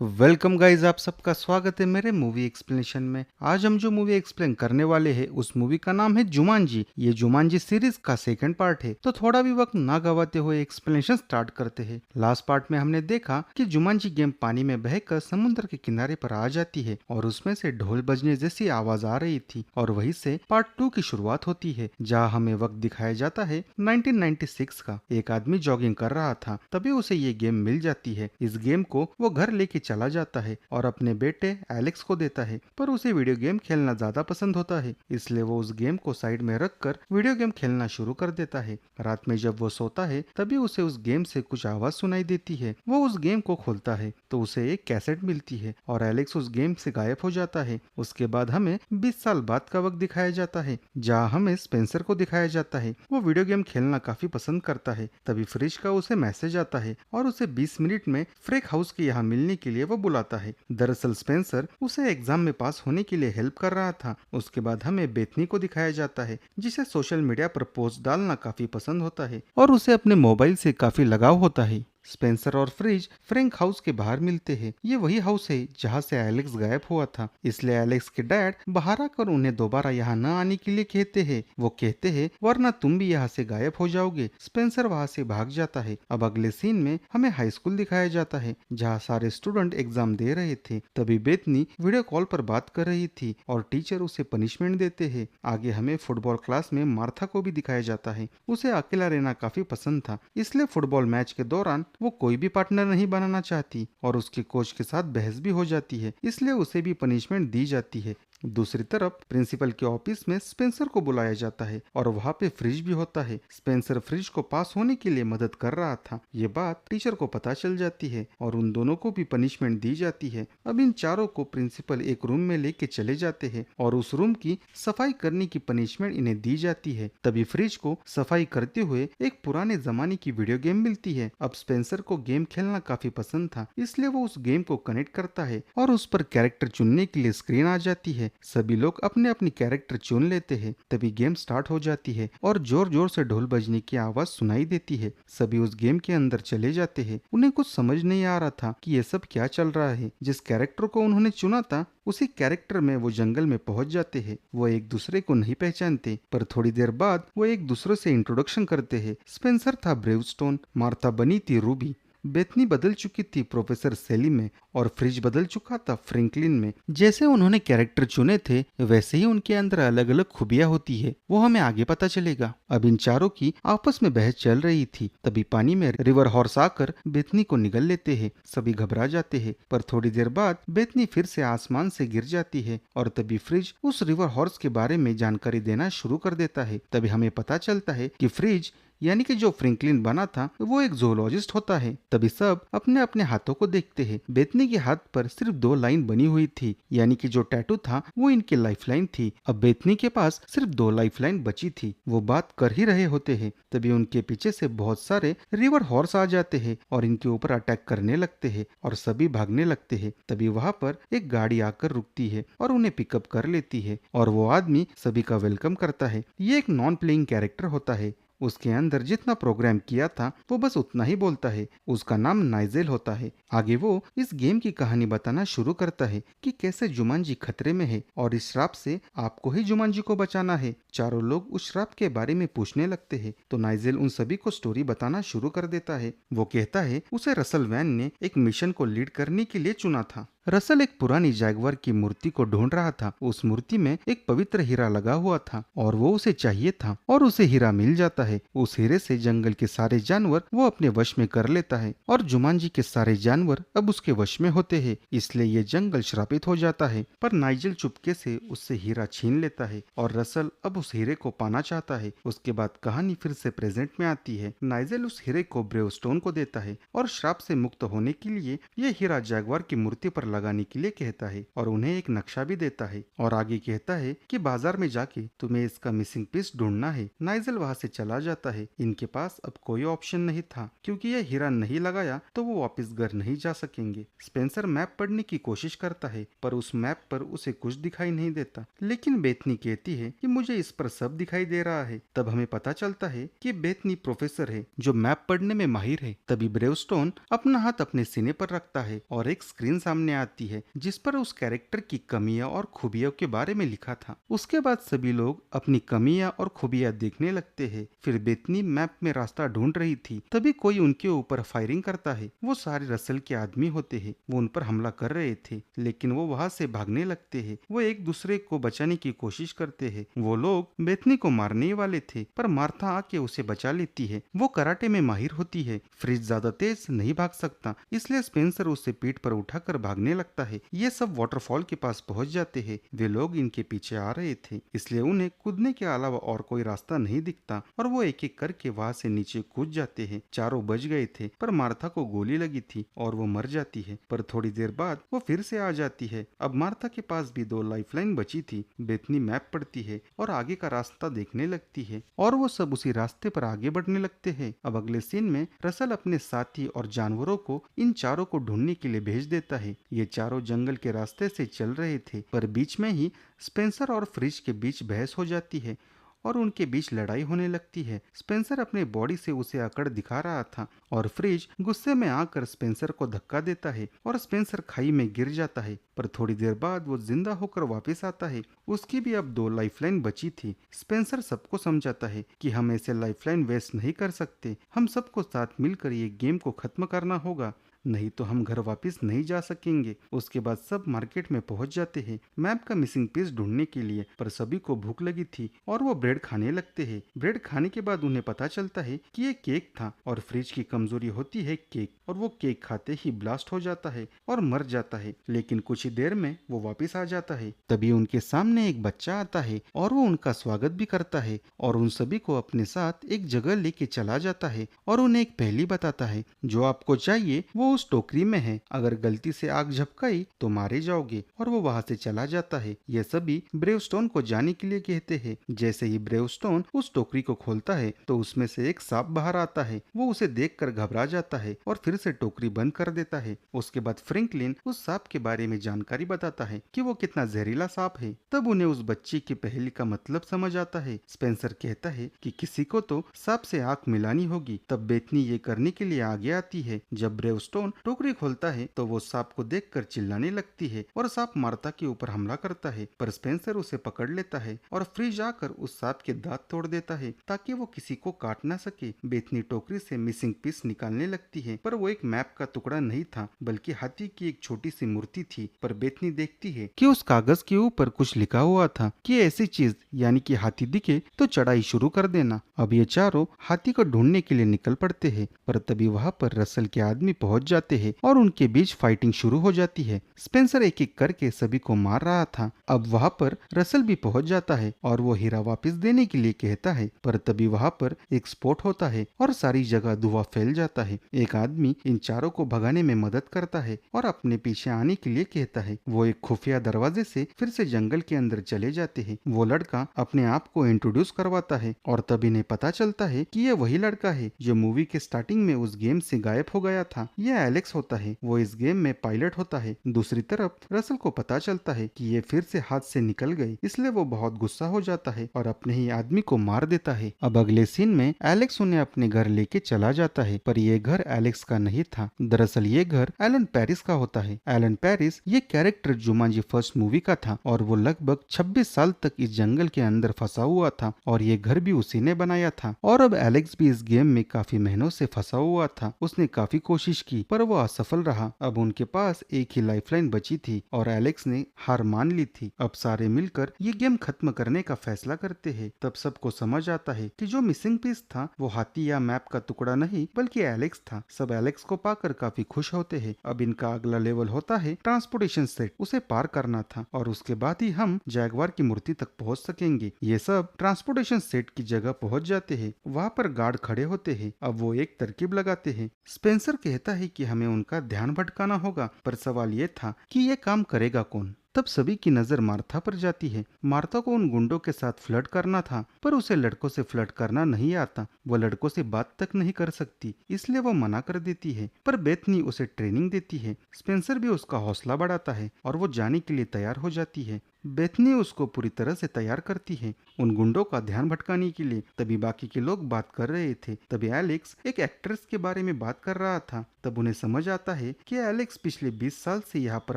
Welcome guys, आप सबका स्वागत है मेरे मूवी एक्सप्लेनेशन में। आज हम जो मूवी एक्सप्लेन करने वाले हैं उस मूवी का नाम है जुमांजी। ये जुमांजी सीरीज का सेकंड पार्ट है। तो थोड़ा भी वक्त ना गवाते हुए एक्सप्लेनेशन स्टार्ट करते हैं। लास्ट पार्ट में हमने देखा कि जुमांजी गेम पानी में बहकर समुद्र के किनारे पर आ जाती है और उसमें से ढोल बजने जैसी आवाज आ रही थी और वहीं से पार्ट 2 की शुरुआत होती है, जहाँ हमें वक्त दिखाया जाता है 1996 का। एक आदमी जॉगिंग कर रहा था, तभी उसे ये गेम मिल जाती है। इस गेम को वो घर लेके चला जाता है और अपने बेटे एलेक्स को देता है, पर उसे वीडियो गेम खेलना ज्यादा पसंद होता है, इसलिए वो उस गेम को साइड में रखकर वीडियो गेम खेलना शुरू कर देता है। रात में जब वो सोता है तभी उसे उस गेम से कुछ आवाज सुनाई देती है। वो उस गेम को खोलता है तो उसे एक कैसेट मिलती है और एलेक्स उस गेम से गायब हो जाता है। उसके बाद हमें 20 साल बाद का वक्त दिखाया जाता है, जहाँ हमें स्पेंसर को दिखाया जाता है। वो वीडियो गेम खेलना काफी पसंद करता है। तभी फ्रिज का उसे मैसेज आता है और उसे 20 मिनट में फ्रेक हाउस के यहाँ मिलने के लिए वो बुलाता है। दरअसल स्पेंसर उसे एग्जाम में पास होने के लिए हेल्प कर रहा था। उसके बाद हमें बेथनी को दिखाया जाता है, जिसे सोशल मीडिया पर पोस्ट डालना काफी पसंद होता है और उसे अपने मोबाइल से काफी लगाव होता है। स्पेंसर और फ्रिज फ्रैंक हाउस के बाहर मिलते हैं। ये वही हाउस है जहाँ से एलेक्स गायब हुआ था, इसलिए एलेक्स के डैड बाहर आकर उन्हें दोबारा यहाँ न आने के लिए कहते हैं। वो कहते हैं वरना तुम भी यहाँ से गायब हो जाओगे। स्पेंसर वहाँ से भाग जाता है। अब अगले सीन में हमें हाई स्कूल दिखाया जाता है, जहाँ सारे स्टूडेंट एग्जाम दे रहे थे। तभी बेथनी वीडियो कॉल पर बात कर रही थी और टीचर उसे पनिशमेंट देते हैं। आगे हमें फुटबॉल क्लास में मार्था को भी दिखाया जाता है। उसे अकेला रहना काफी पसंद था, इसलिए फुटबॉल मैच के दौरान वो कोई भी पार्टनर नहीं बनाना चाहती और उसके कोच के साथ बहस भी हो जाती है, इसलिए उसे भी पनिशमेंट दी जाती है। दूसरी तरफ प्रिंसिपल के ऑफिस में स्पेंसर को बुलाया जाता है और वहाँ पे फ्रिज भी होता है। स्पेंसर फ्रिज को पास होने के लिए मदद कर रहा था। ये बात टीचर को पता चल जाती है और उन दोनों को भी पनिशमेंट दी जाती है। अब इन चारों को प्रिंसिपल एक रूम में लेके चले जाते हैं और उस रूम की सफाई करने की पनिशमेंट इन्हें दी जाती है। तभी फ्रिज को सफाई करते हुए एक पुराने जमाने की वीडियो गेम मिलती है। अब स्पेंसर को गेम खेलना काफी पसंद था, इसलिए वो उस गेम को कनेक्ट करता है और उस पर कैरेक्टर चुनने के लिए स्क्रीन आ जाती है। सभी लोग अपने अपनी कैरेक्टर चुन लेते हैं। तभी गेम स्टार्ट हो जाती है और जोर जोर से ढोल बजने की आवाज सुनाई देती है। सभी उस गेम के अंदर चले जाते हैं। उन्हें कुछ समझ नहीं आ रहा था कि ये सब क्या चल रहा है। जिस कैरेक्टर को उन्होंने चुना था उसी कैरेक्टर में वो जंगल में पहुंच जाते हैं। वो एक दूसरे को नहीं पहचानते, पर थोड़ी देर बाद वो एक दूसरे से इंट्रोडक्शन करते हैं। स्पेंसर था ब्रेवस्टोन, मार्था बनी थी रूबी, बेथनी बदल चुकी थी प्रोफेसर सेली में और फ्रिज बदल चुका था फ्रैंकलिन में। जैसे उन्होंने कैरेक्टर चुने थे वैसे ही उनके अंदर अलग अलग खूबियां होती है, वो हमें आगे पता चलेगा। अब इन चारों की आपस में बहस चल रही थी। तभी पानी में रिवर हॉर्स आकर बेथनी को निगल लेते हैं। सभी घबरा जाते हैं, पर थोड़ी देर बाद बेथनी फिर से आसमान से गिर जाती है और तभी फ्रिज उस रिवर हॉर्स के बारे में जानकारी देना शुरू कर देता है। तभी हमें पता चलता है कि फ्रिज यानी कि जो फ्रैंकलिन बना था वो एक जूलॉजिस्ट होता है। तभी सब अपने अपने हाथों को देखते हैं। बेथनी के हाथ पर सिर्फ 2 लाइन बनी हुई थी, यानी कि जो टैटू था वो इनकी लाइफलाइन थी। अब बेथनी के पास सिर्फ 2 लाइफलाइन बची थी। वो बात कर ही रहे होते हैं, तभी उनके पीछे से बहुत सारे रिवर हॉर्स आ जाते हैं और इनके ऊपर अटैक करने लगते हैं और सभी भागने लगते हैं। तभी वहां पर एक गाड़ी आकर रुकती है और उन्हें पिकअप कर लेती है और वो आदमी सभी का वेलकम करता है। ये एक नॉन प्लेइंग कैरेक्टर होता है। उसके अंदर जितना प्रोग्राम किया था वो बस उतना ही बोलता है। उसका नाम नाइजेल होता है। आगे वो इस गेम की कहानी बताना शुरू करता है कि कैसे जुमांजी खतरे में है और इस श्राप से आपको ही जुमांजी को बचाना है। चारों लोग उस श्राप के बारे में पूछने लगते हैं तो नाइजेल उन सभी को स्टोरी बताना शुरू कर देता है। वो कहता है उसे रसल वैन ने एक मिशन को लीड करने के लिए चुना था। रसल एक पुरानी जैगवार की मूर्ति को ढूंढ रहा था। उस मूर्ति में एक पवित्र हीरा लगा हुआ था और वो उसे चाहिए था और उसे हीरा मिल जाता है। उस हीरे से जंगल के सारे जानवर वो अपने वश में कर लेता है और जुमांजी के सारे जानवर अब उसके वश में होते हैं, इसलिए ये जंगल श्रापित हो जाता है। पर नाइजेल चुपके से उससे हीरा छीन लेता है और रसल अब उस हीरे को पाना चाहता है। उसके बाद कहानी फिर से प्रेजेंट में आती है। नाइजेल उस हीरे को ब्रेवस्टोन को देता है और श्राप से मुक्त होने के लिए ये हीरा जैगवार की मूर्ति पर लगाने के लिए कहता है और उन्हें एक नक्शा भी देता है और आगे कहता है कि बाजार में जाके तुम्हें इसका मिसिंग पीस ढूंढना है। नाइजल वहाँ से चला जाता है। इनके पास अब कोई ऑप्शन नहीं था, क्योंकि यह हीरा नहीं लगाया तो वो वापस घर नहीं जा सकेंगे। स्पेंसर मैप पढ़ने की कोशिश करता है पर उस मैप पर उसे कुछ दिखाई नहीं देता, लेकिन बेथनी कहती है कि मुझे इस पर सब दिखाई दे रहा है। तब हमें पता चलता है कि बेथनी प्रोफेसर है जो मैप पढ़ने में माहिर है। तभी ब्रेवस्टोन अपना हाथ अपने सीने पर रखता है और एक स्क्रीन सामने आती है जिस पर उस कैरेक्टर की कमियां और खूबियों के बारे में लिखा था। उसके बाद सभी लोग अपनी कमियां और खूबियां देखने लगते हैं। फिर बेथनी मैप में रास्ता ढूंढ रही थी, तभी कोई उनके ऊपर फायरिंग करता है। वो सारे रसल के आदमी होते हैं। वो उन पर हमला कर रहे थे, लेकिन वो वहां से भागने लगते हैं। वो एक दूसरे को बचाने की कोशिश करते हैं। वो लोग बेथनी को मारने वाले थे, पर मार्था आके उसे बचा लेती है। वो कराटे में माहिर होती है। फ्रिज ज्यादा तेज नहीं भाग सकता, इसलिए स्पेंसर उसे पीठ पर उठाकर भागने लगता है। ये सब वाटरफॉल के पास पहुंच जाते हैं। वे लोग इनके पीछे आ रहे थे, इसलिए उन्हें कूदने के अलावा और कोई रास्ता नहीं दिखता और वो एक एक करके वहां से नीचे कूद जाते हैं। चारों बच गए थे, पर मार्था को गोली लगी थी और वो मर जाती है। पर थोड़ी देर बाद वो फिर से आ जाती है। अब मार्था के पास भी 2 लाइफलाइन बची थी। बेथनी मैप पढ़ती है और आगे का रास्ता देखने लगती है और वो सब उसी रास्ते पर आगे बढ़ने लगते हैं। अब अगले सीन में रसल अपने साथी और जानवरों को इन चारों को ढूंढने के लिए भेज देता है। ये चारों जंगल के रास्ते से चल रहे थे, पर बीच में ही स्पेंसर और फ्रिज के बीच बहस हो जाती है और उनके बीच लड़ाई होने लगती है। स्पेंसर अपने बॉडी से उसे अकड़ दिखा रहा था और फ्रिज गुस्से में आकर स्पेंसर को धक्का देता है और स्पेंसर खाई में गिर जाता है। पर थोड़ी देर बाद वो जिंदा होकर वापस आता है। उसकी भी अब 2 लाइफलाइन बची थी। स्पेंसर सबको समझाता है कि हम ऐसे लाइफलाइन वेस्ट नहीं कर सकते। हम सबको साथ मिलकर ये गेम को खत्म करना होगा, नहीं तो हम घर वापस नहीं जा सकेंगे। उसके बाद सब मार्केट में पहुंच जाते हैं मैप का मिसिंग पीस ढूंढने के लिए, पर सभी को भूख लगी थी और वो ब्रेड खाने लगते हैं। ब्रेड खाने के बाद उन्हें पता चलता है कि ये केक था और फ्रिज की कमजोरी होती है केक, और वो केक खाते ही ब्लास्ट हो जाता है और मर जाता है। लेकिन कुछ ही देर में वो वापस आ जाता है। तभी उनके सामने एक बच्चा आता है और वो उनका स्वागत भी करता है और उन सभी को अपने साथ एक जगह लेके चला जाता है और उन्हें एक पहेली बताता है, जो आपको चाहिए वो उस टोकरी में है। अगर गलती से आग झपकाई तो मारे जाओगे। और वो वहां से चला जाता है। ये सभी ब्रेवस्टोन को जाने के लिए कहते हैं। जैसे ही ब्रेवस्टोन उस टोकरी को खोलता है तो उसमें से एक सांप बाहर आता है। वो उसे देखकर घबरा जाता है और फिर से टोकरी बंद कर देता है। उसके बाद फ्रैंकलिन उस सांप के बारे में जानकारी बताता है कि वो कितना जहरीला सांप है। तब उन्हें उस बच्ची की पहेली का मतलब समझ आता है। स्पेंसर कहता है कि किसी को तो सांप से आंख मिलानी होगी। तब बेथनी ये करने के लिए आगे आती है। जब ब्रेवस्टोन टोकरी खोलता है तो वो सांप को देखकर चिल्लाने लगती है और सांप मार्था के ऊपर हमला करता है, पर स्पेंसर उसे पकड़ लेता है और फ्रिज आकर उस सांप के दांत तोड़ देता है ताकि वो किसी को काट ना सके। बेथनी टोकरी से मिसिंग पीस निकालने लगती है, पर वो एक मैप का टुकड़ा नहीं था बल्कि हाथी की एक छोटी सी मूर्ति थी। पर बेथनी देखती है कि उस कागज के ऊपर कुछ लिखा हुआ था कि ऐसी चीज यानी कि हाथी दिखे तो चढ़ाई शुरू कर देना। अब ये चारों हाथी को ढूंढने के लिए निकल पड़ते हैं, पर तभी वहाँ पर रसल के आदमी पहुंच जाते हैं और उनके बीच फाइटिंग शुरू हो जाती है। स्पेंसर एक एक करके सभी को मार रहा था। अब वहाँ पर रसल भी पहुंच जाता है और वो हीरा वापस देने के लिए कहता है, पर तभी वहाँ पर एक स्फोट होता है और सारी जगह धुआं फैल जाता है। एक आदमी इन चारों को भगाने में मदद करता है और अपने पीछे आने के लिए कहता है। वो एक खुफिया दरवाजे से फिर से जंगल के अंदर चले जाते हैं। वो लड़का अपने आप को इंट्रोड्यूस करवाता है और तभी इन्हें पता चलता है कि ये वही लड़का है जो मूवी के स्टार्टिंग में उस गेम से गायब हो गया था। ये एलेक्स होता है। वो इस गेम में पायलट होता है। दूसरी तरफ रसल को पता चलता है कि ये फिर से हाथ से निकल गए, इसलिए वो बहुत गुस्सा हो जाता है और अपने ही आदमी को मार देता है। अब अगले सीन में एलेक्स उन्हें अपने घर लेके चला जाता है, पर ये घर एलेक्स का नहीं था। दरअसल ये घर एलन पेरिस का होता है। एलन पेरिस ये कैरेक्टर जुमांजी फर्स्ट मूवी का था और वो लगभग 26 साल तक इस जंगल के अंदर फंसा हुआ था और ये घर भी उसी ने बनाया था। और अब एलेक्स भी इस गेम में काफी महीनों से फंसा हुआ था। उसने काफी कोशिश की पर वो असफल रहा। अब उनके पास एक ही लाइफलाइन बची थी और एलेक्स ने हार मान ली थी। अब सारे मिलकर ये गेम खत्म करने का फैसला करते हैं। तब सबको समझ आता है कि जो मिसिंग पीस था वो हाथी या मैप का टुकड़ा नहीं बल्कि एलेक्स था। सब एलेक्स को पाकर काफी खुश होते हैं। अब इनका अगला लेवल होता है ट्रांसपोर्टेशन सेट। उसे पार करना था और उसके बाद ही हम जैगवार की मूर्ति तक पहुंच सकेंगे। ये सब ट्रांसपोर्टेशन सेट की जगह पहुंच जाते हैं। वहाँ पर गार्ड खड़े होते हैं। अब वो एक तरकीब लगाते हैं। स्पेंसर कहता है कि हमें उनका ध्यान भटकाना होगा, पर सवाल ये था कि ये काम करेगा कौन। तब सभी की नजर मार्था पर जाती है। मार्था को उन गुंडों के साथ फ्लर्ट करना था, पर उसे लड़कों से फ्लर्ट करना नहीं आता। वो लड़कों से बात तक नहीं कर सकती, इसलिए वो मना कर देती है। पर बेथनी उसे ट्रेनिंग देती है। स्पेंसर भी उसका हौसला बढ़ाता है और वो जाने के लिए तैयार हो जाती है। बेथनी उसको पूरी तरह से तैयार करती है उन गुंडों का ध्यान भटकाने के लिए। तभी बाकी के लोग बात कर रहे थे। तभी एलेक्स एक एक्ट्रेस के बारे में बात कर रहा था। तब उन्हें समझ आता है कि एलेक्स पिछले 20 साल से यहाँ पर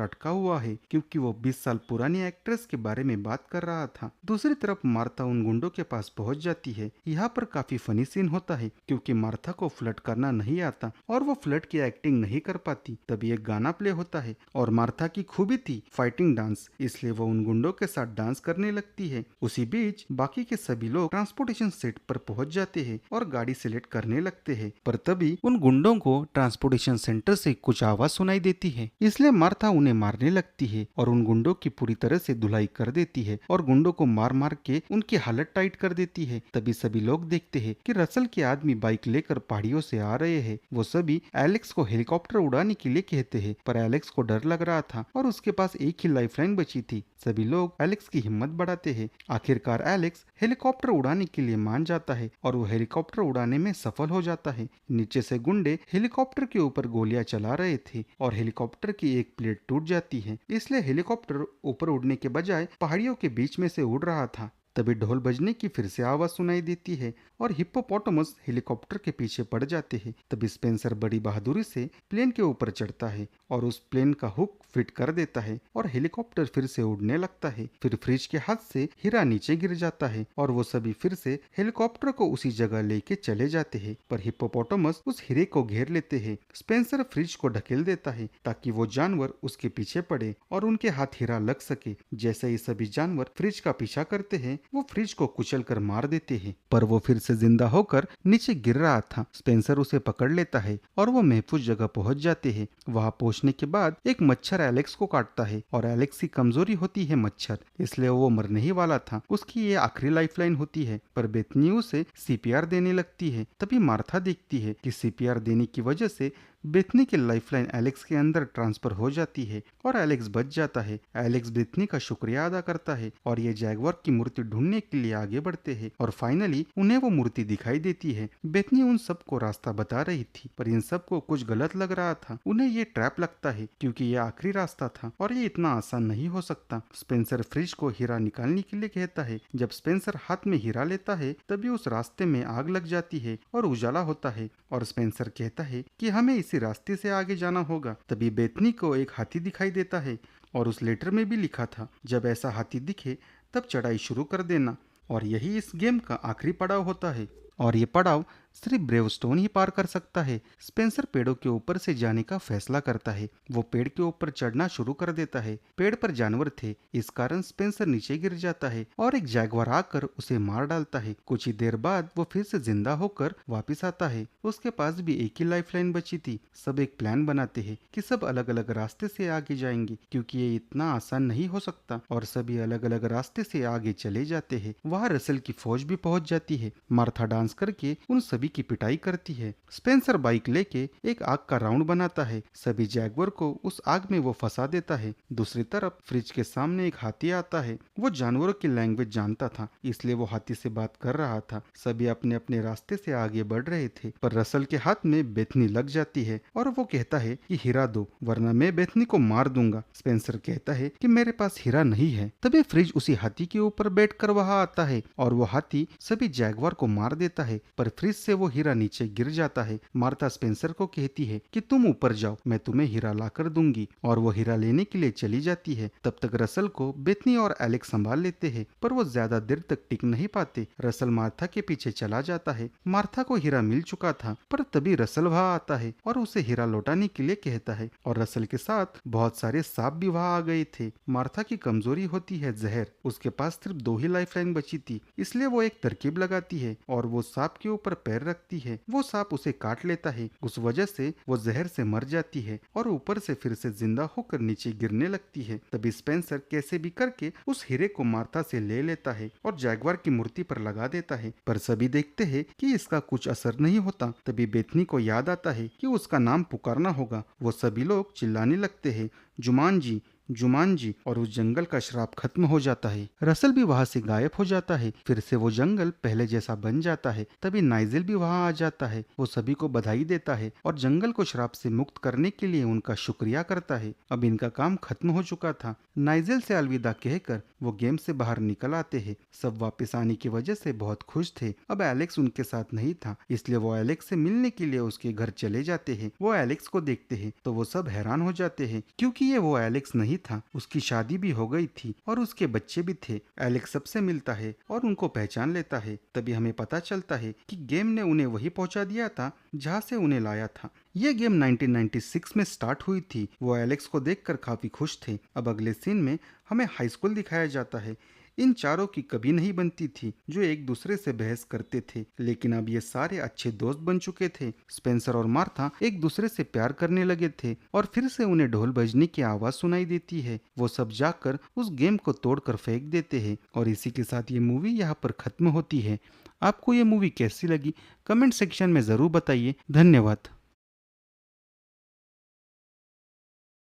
अटका हुआ है, क्योंकि वो 20 साल पुरानी एक्ट्रेस के बारे में बात कर रहा था। दूसरी तरफ मार्था उन गुंडों के पास पहुंच जाती है। यहाँ पर काफी फनी सीन होता है, क्योंकि मार्था को फ्लर्ट करना नहीं आता और वो फ्लर्ट की एक्टिंग नहीं कर पाती। तभी एक गाना प्ले होता है और मार्था की खूबी थी फाइटिंग डांस, इसलिए वो उन गुंडों के साथ डांस करने लगती है। उसी बीच बाकी के सभी लोग ट्रांसपोर्टेशन सेट पर पहुंच जाते हैं और गाड़ी सिलेक्ट करने लगते हैं। पर तभी उन गुंडों को ट्रांसपोर्टेशन सेंटर से कुछ आवाज सुनाई देती है, इसलिए मार्था उन्हें मारने लगती है और उन गुंडों की पूरी तरह से धुलाई कर देती है और गुंडों को मार मार के उनकी हालत टाइट कर देती है। तभी सभी लोग देखते हैं कि रसल के आदमी बाइक लेकर पहाड़ियों से आ रहे हैं। वो सभी एलेक्स को हेलीकॉप्टर उड़ाने के लिए कहते हैं, पर एलेक्स को डर लग रहा था और उसके पास एक ही लाइफलाइन बची थी। सभी लोग एलेक्स की हिम्मत बढ़ाते हैं। आखिरकार एलेक्स हेलीकॉप्टर उड़ाने के लिए मान जाता है और वो हेलीकॉप्टर उड़ाने में सफल हो जाता है। नीचे से गुंडे हेलीकॉप्टर के ऊपर गोलियां चला रहे थे और हेलीकॉप्टर की एक प्लेट टूट जाती है, इसलिए हेलीकॉप्टर ऊपर उड़ने के बजाय पहाड़ियों के बीच में से उड़ रहा था। तभी ढोल बजने की फिर से आवाज सुनाई देती है और हिप्पोपोटामस हेलीकॉप्टर के पीछे पड़ जाते हैं। तभी स्पेंसर बड़ी बहादुरी से प्लेन के ऊपर चढ़ता है और उस प्लेन का हुक फिट कर देता है और हेलीकॉप्टर फिर से उड़ने लगता है। फिर फ्रिज के हाथ से हीरा नीचे गिर जाता है और वो सभी फिर से हेलीकॉप्टर को उसी जगह लेके चले जाते हैं, पर हिप्पोपोटामस उस हीरे को घेर लेते हैं। स्पेंसर फ्रिज को ढकेल देता है ताकि वो जानवर उसके पीछे पड़े और उनके हाथ हीरा लग सके। जैसे ही सभी जानवर फ्रिज का पीछा करते हैं, वो फ्रिज को कुचल कर मार देते हैं, पर वो फिर से जिंदा होकर नीचे गिर रहा था। स्पेंसर उसे पकड़ लेता है और वो महफूज जगह पहुंच जाते हैं। वहां पहुंचने के बाद एक मच्छर एलेक्स को काटता है और एलेक्स की कमजोरी होती है मच्छर, इसलिए वो मरने ही वाला था। उसकी ये आखिरी लाइफलाइन होती है, पर बेथनी उसे सीपीआर देने लगती है। तभी मार्था देखती है कि सीपीआर देने की वजह से बेथनी की लाइफलाइन एलेक्स के अंदर ट्रांसफर हो जाती है और एलेक्स बच जाता है। एलेक्स बेथनी का शुक्रिया अदा करता है और ये जैगवार की मूर्ति ढूंढने के लिए आगे बढ़ते हैं और फाइनली उन्हें वो मूर्ति दिखाई देती है। बेथनी उन सबको रास्ता बता रही थी, पर इन सबको कुछ गलत लग रहा था। उन्हें ये ट्रैप लगता है क्योंकि ये आखिरी रास्ता था और ये इतना आसान नहीं हो सकता। स्पेंसर फ्रिज को हीरा निकालने के लिए कहता है। जब स्पेंसर हाथ में हीरा लेता है, तभी उस रास्ते में आग लग जाती है और उजाला होता है और स्पेंसर कहता है कि हमें इसी रास्ते से आगे जाना होगा। तभी बेथनी को एक हाथी दिखाई देता है और उस लेटर में भी लिखा था, जब ऐसा हाथी दिखे तब चढ़ाई शुरू कर देना। और यही इस गेम का आखिरी पड़ाव होता है और ये पड़ाव सिर्फ ब्रेवस्टोन ही पार कर सकता है। स्पेंसर पेड़ों के ऊपर से जाने का फैसला करता है। वो पेड़ के ऊपर चढ़ना शुरू कर देता है। पेड़ पर जानवर थे, इस कारण स्पेंसर नीचे गिर जाता है और एक जैगवार आकर उसे मार डालता है। कुछ ही देर बाद वो फिर से जिंदा होकर वापिस आता है। उसके पास भी एक ही लाइफलाइन बची थी। सब एक प्लान बनाते हैं कि सब अलग अलग रास्ते से आगे जाएंगे, क्योंकि ये इतना आसान नहीं हो सकता, और सभी अलग अलग रास्ते से आगे चले जाते हैं। वहाँ रसल की फौज भी पहुंच जाती है। मार्था डांस करके उन सभी की पिटाई करती है। स्पेंसर बाइक लेके एक आग का राउंड बनाता है। सभी जैगवर को उस आग में वो फंसा देता है। दूसरी तरफ फ्रिज के सामने एक हाथी आता है। वो जानवरों की लैंग्वेज जानता था, इसलिए वो हाथी से बात कर रहा था। सभी अपने अपने रास्ते से आगे बढ़ रहे थे, पर रसल के हाथ में बेथनी लग जाती है और वो कहता है कि हीरा दो, वरना मैं बेथनी को मार दूंगा। स्पेंसर कहता है कि मेरे पास हीरा नहीं है। तभी फ्रिज उसी हाथी के ऊपर बैठकर वहां आता है और वो हाथी सभी जैगवार को मार देता है, पर फ्रिज से वो हीरा नीचे गिर जाता है। मार्था स्पेंसर को कहती है कि तुम ऊपर जाओ, मैं तुम्हें हीरा लाकर दूंगी, और वो हीरा लेने के लिए चली जाती है। तब तक रसल को बेथनी और एलेक्स संभाल लेते हैं, पर वो ज्यादा देर तक टिक नहीं पाते। रसल मार्था के पीछे चला जाता है। मार्था को हीरा मिल चुका था, पर तभी रसल वहां आता है और उसे हीरा लौटाने के लिए कहता है, और रसल के साथ बहुत सारे सांप भी वहां आ गए थे। मार्था की कमजोरी होती है जहर। उसके पास सिर्फ 2 ही लाइफलाइन बची थी, इसलिए वो एक तरकीब लगाती है और वो सांप के ऊपर पैर जहर रखती है। वो सांप उसे काट लेता है, उस वजह से वो जहर से मर जाती है और ऊपर से फिर से जिंदा होकर नीचे गिरने लगती है। तभी स्पेंसर कैसे भी करके उस हीरे को मार्था से ले लेता है और जैगवार की मूर्ति पर लगा देता है, पर सभी देखते हैं कि इसका कुछ असर नहीं होता। तभी बेथनी को याद आता है कि उसका नाम पुकारना होगा। वो सभी लोग चिल्लाने लगते हैं, जुमानजी जुमानजी, और उस जंगल का श्राप खत्म हो जाता है। रसल भी वहां से गायब हो जाता है, फिर से वो जंगल पहले जैसा बन जाता है। तभी नाइजेल भी वहां आ जाता है। वो सभी को बधाई देता है और जंगल को श्राप से मुक्त करने के लिए उनका शुक्रिया करता है। अब इनका काम खत्म हो चुका था। नाइजेल से अलविदा कहकर वो गेम से बाहर निकल आते हैं। सब वापस आने की वजह से बहुत खुश थे। अब एलेक्स उनके साथ नहीं था, इसलिए वो एलेक्स से मिलने के लिए उसके घर चले जाते हैं। वो एलेक्स को देखते हैं तो वो सब हैरान हो जाते हैं, क्योंकि ये वो एलेक्स नहीं था। उसकी शादी भी हो गई थी और उसके बच्चे भी थे। एलेक्स सबसे मिलता है और उनको पहचान लेता है। तभी हमें पता चलता है कि गेम ने उन्हें वही पहुंचा दिया था जहां से उन्हें लाया था। ये गेम 1996 में स्टार्ट हुई थी। वो एलेक्स को देखकर काफी खुश थे। अब अगले सीन में हमें हाई स्कूल दिखाया जाता है। इन चारों की कभी नहीं बनती थी, जो एक दूसरे से बहस करते थे, लेकिन अब ये सारे अच्छे दोस्त बन चुके थे। स्पेंसर और मार्था एक दूसरे से प्यार करने लगे थे और फिर से उन्हें ढोल बजने की आवाज सुनाई देती है। वो सब जाकर उस गेम को तोड़कर फेंक देते हैं और इसी के साथ ये मूवी यहाँ पर खत्म होती है। आपको ये मूवी कैसी लगी कमेंट सेक्शन में जरूर बताइए। धन्यवाद।